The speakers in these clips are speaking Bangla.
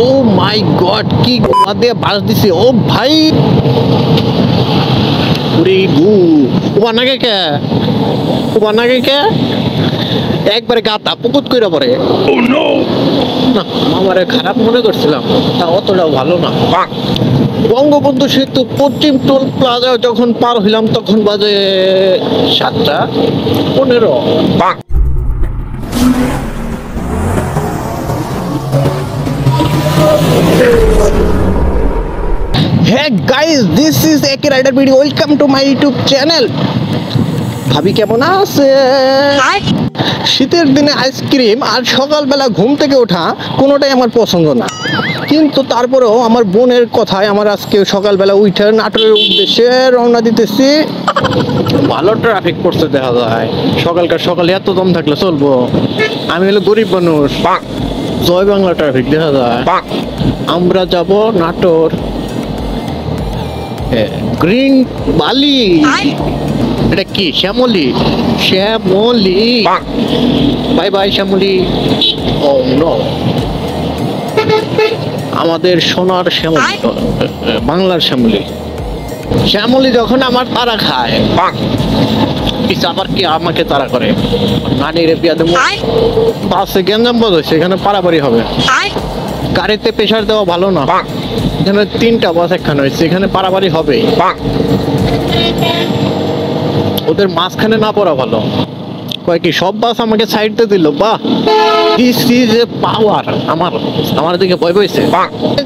ও মাই গড, কি গোয়া দিয়ে বাস দিছে। ও ভাই একবারে গাতা পুকুত কইরা পড়ে। না, মামারে খারাপ মনে করছিলাম, তা অতটাও ভালো না। বঙ্গবন্ধু সেতু পশ্চিম টোল প্লাজা যখন পার হইলাম তখন বাজে 7:15। Hey guys, this is AK Rider Video. Welcome to my YouTube channel. ভাবি কেমন আছে? শীতের দিনে আইসক্রিম আর সকালবেলা ঘুম থেকে ওঠা কোনোটাই আমার পছন্দ না, কিন্তু তারপরেও আমার বোনের কথায় আমার আজকে সকালবেলা উঠে নাটোরের উদ্দেশ্যে রওনা দিতেছি। ভালো ট্রাফিক পড়ছে দেখা যায়, সকালে এত দম থাকলে চলবো? আমি হলো গরিব মানুষ, জয় বাংলা ট্রাফিক দেখা যায়। আমরা যাব নাটোর গ্রিন বালি, এটা কি Shyamali? Bye bye Shyamali. Oh no, আমাদের সোনার শ্যামলি, বাংলার শ্যামলি যখন আমার তারা খায়, আবার কি আমাকে তারা করে? নানির বিয়া দেবো, বাসে গেঞ্জাম বোধ হয়েছে, এখানে পারাপারি হবে। গাড়িতে প্রেশার দেওয়া ভালো না, এখানে 3টা বাস একখানে হয়েছে, এখানে পারাপারি হবে। ওদের মাঝখানে না পড়া ভালো। কয় কি সব বাস আমাকে সাইডতে দিল। বাহ, দিস ইজ এ পাওয়ার। আমার দিকে ভয় পাইছে।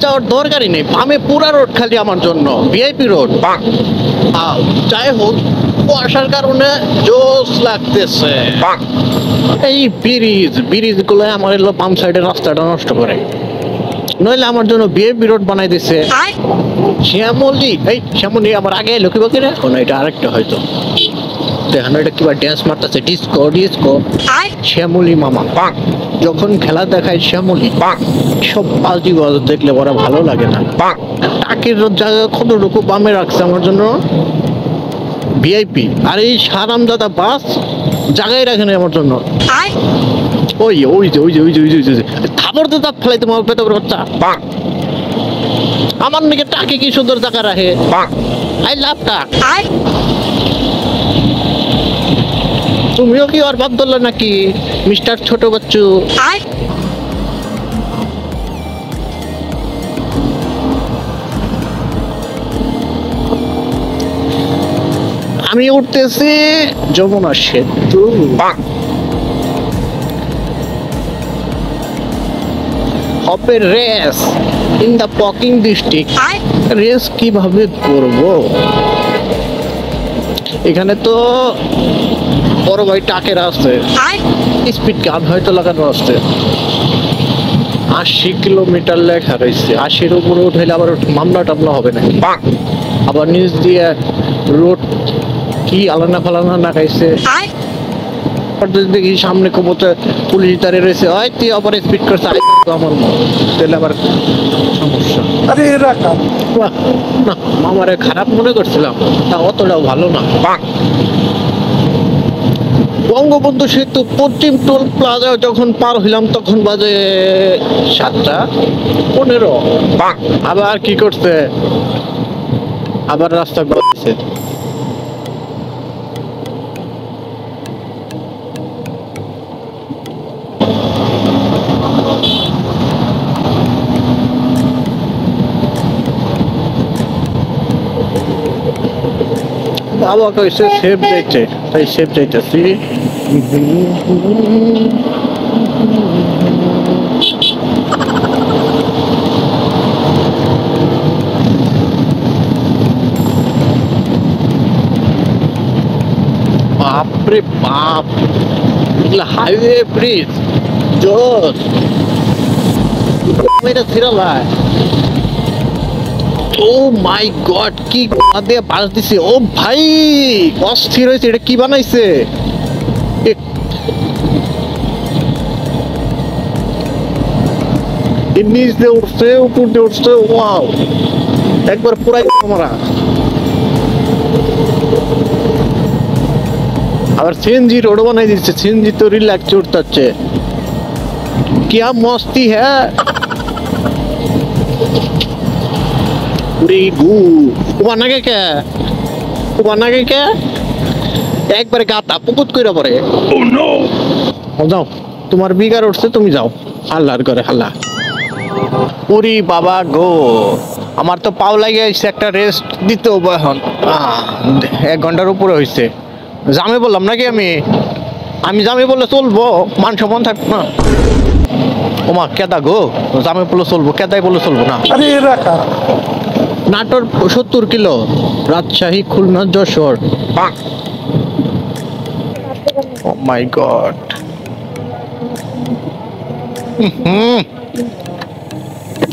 যাওয়ার দরকারই নেই, আমি পুরা রোড খালি আমার জন্য, ভিআইপি রোড। যাই হোক, কুয়াশার কারণে জোশ লাগতেছে। এই ব্রিজ গুলো আমার এলো বাম সাইডের রাস্তাটা নষ্ট করে, নইলে আমার জন্য ভিআইপি রোড বানাই দিছে। শ্যামলি আমার আগে এলো কি বাকি রে? এটা আরেকটা হয়তো দেখেন, এটা কিবা ড্যান্স মারতেছে, ডিস্কো। শ্যামলি মামা যখন খেলা দেখায় শ্যামলি, সব বাজি বাজ দেখলে বড় ভালো লাগে না। টাকির জায়গা কতটুকু বামে রাখছে আমার জন্য ভিআইপি, আর এই সারামজাদা বাস জায়গায় রাখে না আমার জন্য। থাপড় তো তাপ ফেলাইতে বাচ্চা, আমার নাকি টাকে কি সুন্দর জায়গা রাখে। আই লাভ টাক। তুমিও কি আর বাদ ধরলে নাকি মিস্টার ছোট বাচ্চু? আমি উঠতেছি যমুনা সেতু। হবে race in the poking district. Race কিভাবে করব? এখানে তো বড় ভাই টাকের আছে, স্পিড গান হয়তো লাগানো আছে। 80 কিলোমিটার লেখা রয়েছে, 80-র উপরে উঠাইলে আবার মামলা টামলা হবে নাকি? আবার নিচ দিয়ে রোড কি আলানা ফালানা না খাইছে। দেখি সামনে কমতে পুলিশ দাঁড়িয়ে রয়েছে, হয় তুই আবার স্পিড করছে আমার, তাহলে আবার সমস্যা। না, মামারে খারাপ মনে করছিলাম, তা অতটাও ভালো না। বঙ্গবন্ধু সেতু পশ্চিম টোল প্লাজা যখন পার হইলাম তখন বাজে 7:15। আবার কি করছে, আবার রাস্তা বাড়ছে। বাবা কইছে সেফ যাইতে, তাই সেফ যাইতেছি। বাপরে বাপ, এগুলা হাইওয়ে ব্রিজ জোস মেয়েটা ছিড়ালায়। ও মাই গড, কি গোয়া দিয়ে বাস দিছে। ও ভাই অস্থির হয়েছে, এটা কি বানাইছে? নিচ দিয়ে উঠছে, উপর দিয়ে উঠছে, ওয়াও, একবার পুরাই আমরা। আবার সিএনজি রোড বানাই দিচ্ছে, সিএনজি তো রিল্যাক্স উঠতেছে। क्या मस्ती है। একবারে গাতা পুকুত কইরা পড়ে। যাও তোমার বিগার উঠছে, তুমি যাও হাল্লার করে হাল্লা। ওরে বাবা গো, আমার তো পাও লাগে একটা রেস্ট দিতে হবে এখন। 1 ঘন্টার উপরে হয়েছে। জামে বললাম নাকি আমি জামে বললে চলবো? মান সম্মান থাকবো না। ওমা কেদা গো, জামে বললে চলবো, কেদাই বললে চলবো না। নাটোর 70 কিলো, রাজশাহী, খুলনা, যশোর। ও মাই গড।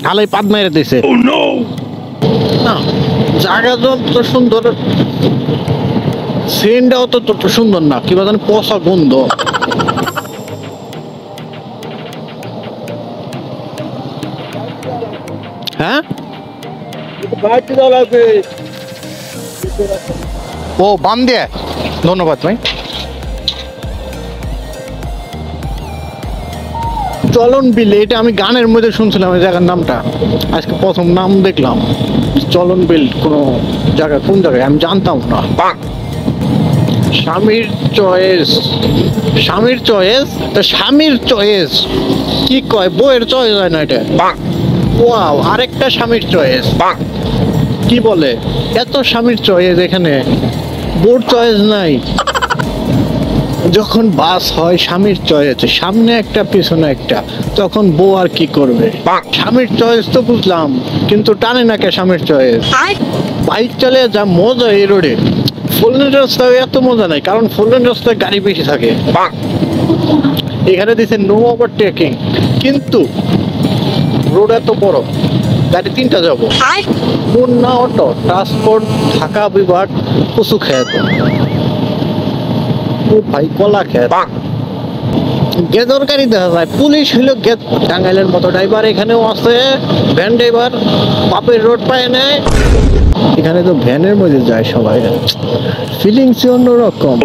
হালাই পাদ মেরে দিছে। না জায়গা তো সুন্দর, সিনটাও তো সুন্দর না, কি বলেন পচা গন্ধ। হ্যাঁ ও বাম দিয়ে, ধন্যবাদ ভাই। চলন বিল, এটা আমি গানের মধ্যে শুনছিলাম এই জায়গার নামটা, আজকে প্রথম নাম দেখলাম। চলন বিল কোন জায়গা, কোন জায়গায় আমি জানতাম না। স্বামীর চয়েস, স্বামীর চয়েস, স্বামীর চয়েস কি কয়, বইয়ের চয়েস হয় না এটা। ওয়াও, আরেকটা স্বামীর চয়েস। কি বলে এত স্বামীর চয়েস এখানে, বোর চয়েস নাই। যখন বাস হয় স্বামীর চয়েস, সামনে একটা পিছনে একটা, তখন বউ আর কি করবে। স্বামীর চয়েস তো বুঝলাম, কিন্তু টানে না কে স্বামীর চয়েস। বাইক চালে যা মজা এই রোডে, ফোরলেন রাস্তায় এত মজা নাই, কারণ ফোরলেন রাস্তায় গাড়ি বেশি থাকে। এখানে দিচ্ছে নো ওভারটেকিং, কিন্তু রোড এত বড়, গাড়ি 3টা যাবো। মুন্না অটো ট্রান্সপোর্ট, ঢাকা বিভাগ, কচু খেত, ভাই কলা খেত। গেদর গাড়ি দেখা যায়, পুলিশ হইলো গেদ টাঙ্গাইলের মতো ড্রাইভার এখানেও আছে, ভ্যান ড্রাইভার বাপের রোড পায় নেয়। এখানে তো ভ্যানের মধ্যে যায় সবাই, ফিলিংস অন্যরকম।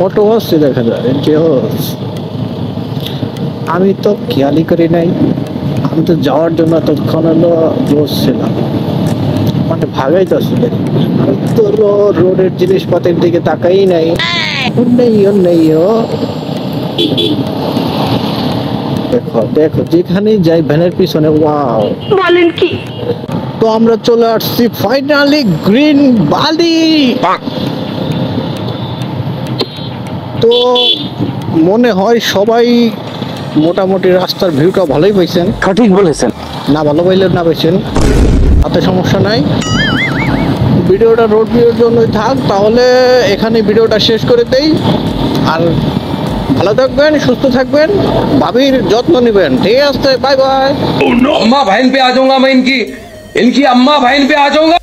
অটো হচ্ছে দেখা যায়, আমি তো খেয়ালই করি নাই, আমি তো যাওয়ার জন্য তৎক্ষণ হলো বসছিলাম, মানে ভাগাই তো আসলে আমি তো রোডের জিনিসপত্রের দিকে তাকাই নাই। দেখো দেখো, যেখানেই যাই ভ্যানের পিছনে। ওয়াও বলেন কি। তো আমরা চলে আসছি ফাইনালি গ্রিন ভ্যালি। তো মনে হয় সবাই মোটামুটি রাস্তার ভিউটা ভালোই পাইছেন। সঠিক বলেছেন। না ভালো পাইলেন না পাইছেন তাতে সমস্যা নাই, ভিডিওটা রোড ভিউর জন্যই থাক। তাহলে এখানে ভিডিওটা শেষ করে দেই। আর ভালো থাকবেন, সুস্থ থাকবেন, ভাবির যত্ন নেবেন। ঠিক আছে, বাই বাই। अम्मा बहन पे आ जाऊंगा मैं, इनकी अम्मा बहन पे आ जाऊंगा।